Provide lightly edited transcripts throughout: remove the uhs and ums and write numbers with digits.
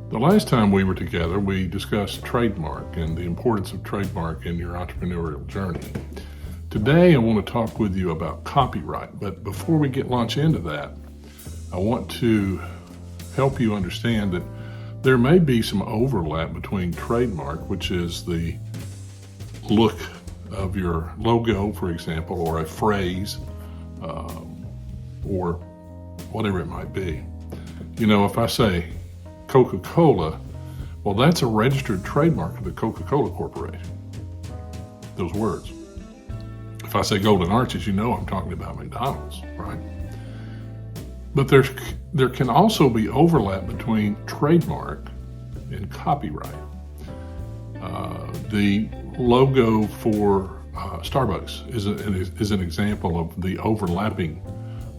The last time we were together, we discussed trademark and the importance of trademark in your entrepreneurial journey. Today, I want to talk with you about copyright, but before we launch into that, I want to help you understand that there may be some overlap between trademark, which is the look of your logo, for example, or a phrase, or whatever it might be. You know, if I say Coca-Cola, well, that's a registered trademark of the Coca-Cola Corporation, those words. If I say Golden Arches, you know I'm talking about McDonald's, right? But there can also be overlap between trademark and copyright. The logo for Starbucks is an example of the overlapping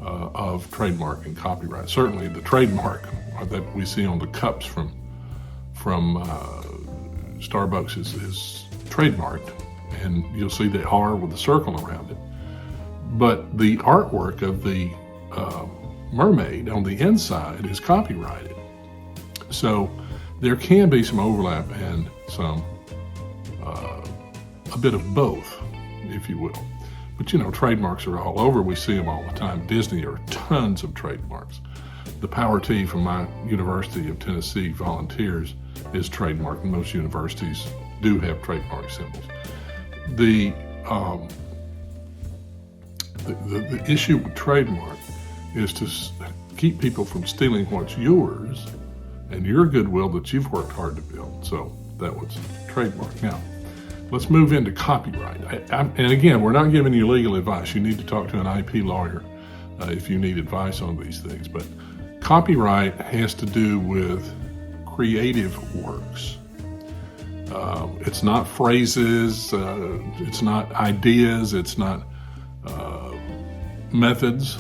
of trademark and copyright. Certainly the trademark that we see on the cups from Starbucks is trademarked, and you'll see the R with the circle around it. But the artwork of the mermaid on the inside is copyrighted. So there can be some overlap and some a bit of both, if you will. But you know, trademarks are all over. We see them all the time. Disney, there are tons of trademarks. The Power T from my University of Tennessee Volunteers is trademarked, and most universities do have trademark symbols. The issue with trademark is to keep people from stealing what's yours and your goodwill that you've worked hard to build. So that was trademark. Now, let's move into copyright. And again, we're not giving you legal advice. You need to talk to an IP lawyer if you need advice on these things. But copyright has to do with creative works. It's not phrases, it's not ideas, it's not methods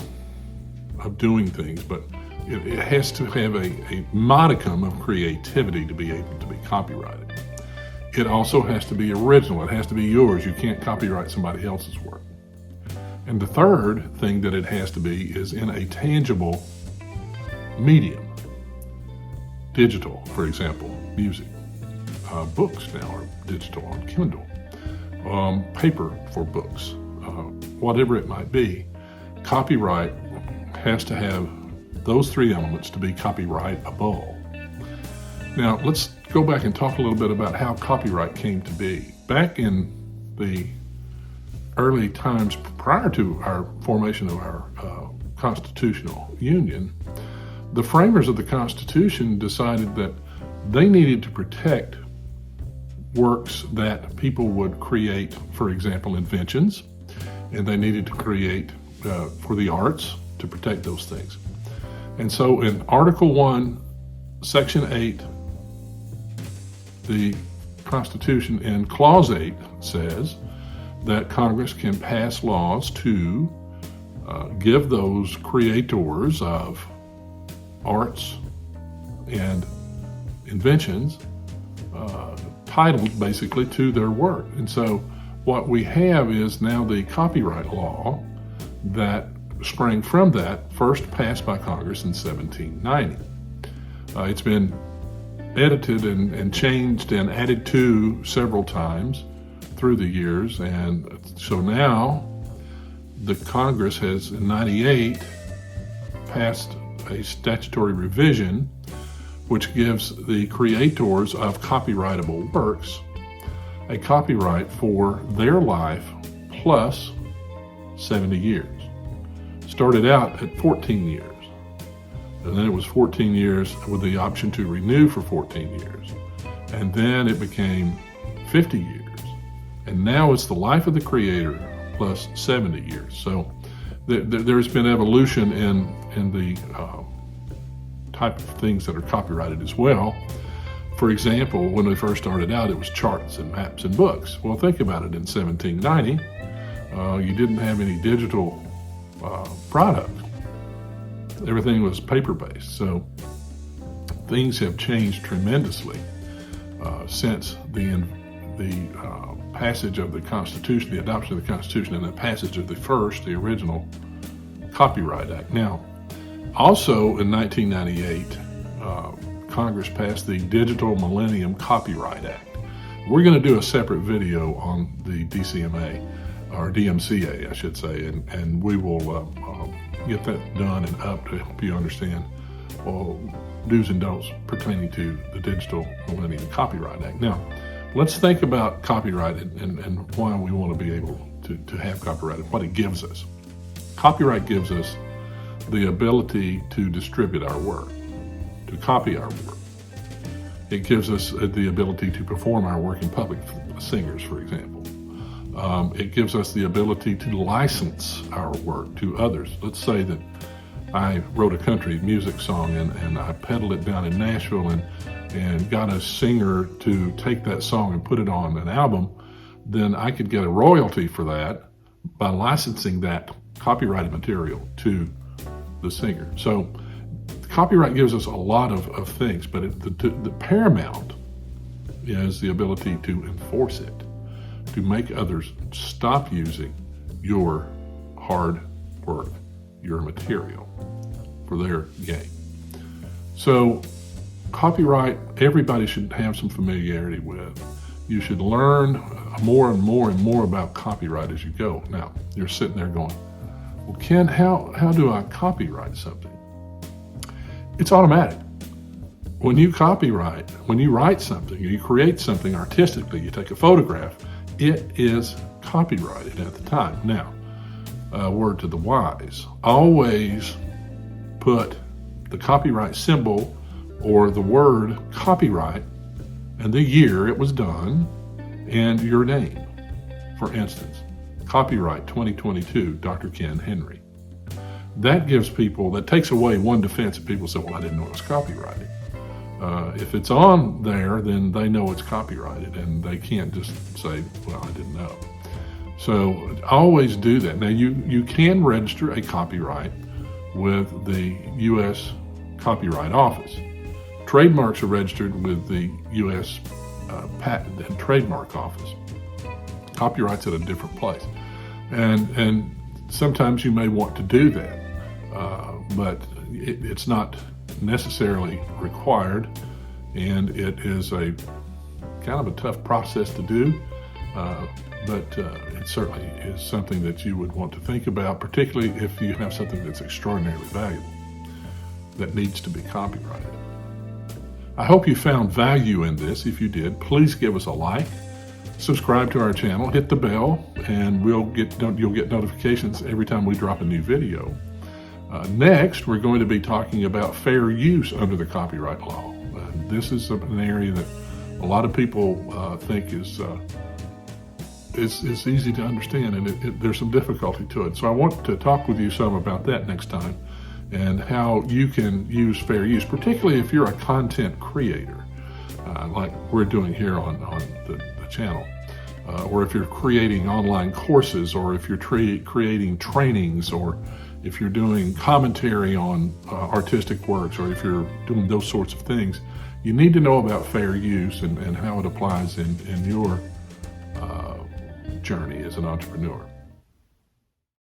of doing things, but it has to have a modicum of creativity to be able to be copyrighted. It also has to be original. It has to be yours. You can't copyright somebody else's work. And the third thing that it has to be is in a tangible medium. Digital, for example, music. Books now are digital on Kindle. Paper for books. Whatever it might be. Copyright has to have those three elements to be copyrightable. Now, let's go back and talk a little bit about how copyright came to be. Back in the early times prior to our formation of our constitutional union, the framers of the Constitution decided that they needed to protect works that people would create, for example, inventions, and they needed to create for the arts to protect those things. And so in Article 1, Section 8, the Constitution in Clause 8 says that Congress can pass laws to give those creators of arts and inventions titles basically to their work. And so what we have is now the copyright law that sprang from that, first passed by Congress in 1790. It's been edited and changed and added to several times through the years, and so now the Congress has in 98 passed a statutory revision which gives the creators of copyrightable works a copyright for their life plus 70 years. Started out at 14 years. And then it was 14 years with the option to renew for 14 years. And then it became 50 years. And now it's the life of the creator plus 70 years. So there's been evolution in the type of things that are copyrighted as well. For example, when we first started out, it was charts and maps and books. Well, think about it. In 1790, you didn't have any digital product. Everything was paper-based. So things have changed tremendously since the passage of the Constitution, the adoption of the Constitution, and the passage of the original Copyright Act. Now, also in 1998, Congress passed the Digital Millennium Copyright Act. We're going to do a separate video on the DCMA, or DMCA, I should say, and we will get that done and up to help you understand do's and don'ts pertaining to the Digital Millennium Copyright Act. Now, let's think about copyright and why we want to be able to have copyright and what it gives us. Copyright gives us the ability to distribute our work, to copy our work. It gives us the ability to perform our work in public, singers, for example. It gives us the ability to license our work to others. Let's say that I wrote a country music song and I peddled it down in Nashville and got a singer to take that song and put it on an album. Then I could get a royalty for that by licensing that copyrighted material to the singer. So copyright gives us a lot of things, but the paramount is the ability to enforce it, to make others stop using your hard work, your material, for their gain. So copyright, everybody should have some familiarity with. You should learn more and more and more about copyright as you go. Now, you're sitting there going, well, Ken, how do I copyright something? It's automatic. When you copyright, when you write something, you create something artistically, you take a photograph, it is copyrighted at the time. Now, word to the wise, always put the copyright symbol or the word copyright and the year it was done and your name. For instance, copyright 2022, Dr. Ken Henry. That gives people, that takes away one defense if people say, well, I didn't know it was copyrighted. If it's on there, then they know it's copyrighted and they can't just say, well, I didn't know. So always do that. Now you can register a copyright with the U.S. Copyright Office. Trademarks are registered with the U.S. Patent and Trademark Office. Copyright's at a different place. And sometimes you may want to do that, but it's not necessarily required, and it is a kind of a tough process to do, but it certainly is something that you would want to think about, particularly if you have something that's extraordinarily valuable that needs to be copyrighted. I hope you found value in this. If you did, please give us a like, subscribe to our channel, hit the bell, and you'll get notifications every time we drop a new video. Next, we're going to be talking about fair use under the copyright law. This is an area that a lot of people think is easy to understand, and there's some difficulty to it. So I want to talk with you some about that next time and how you can use fair use, particularly if you're a content creator, like we're doing here on the channel, or if you're creating online courses, or if you're creating trainings, or if you're doing commentary on artistic works, or if you're doing those sorts of things. You need to know about fair use and how it applies in your journey as an entrepreneur.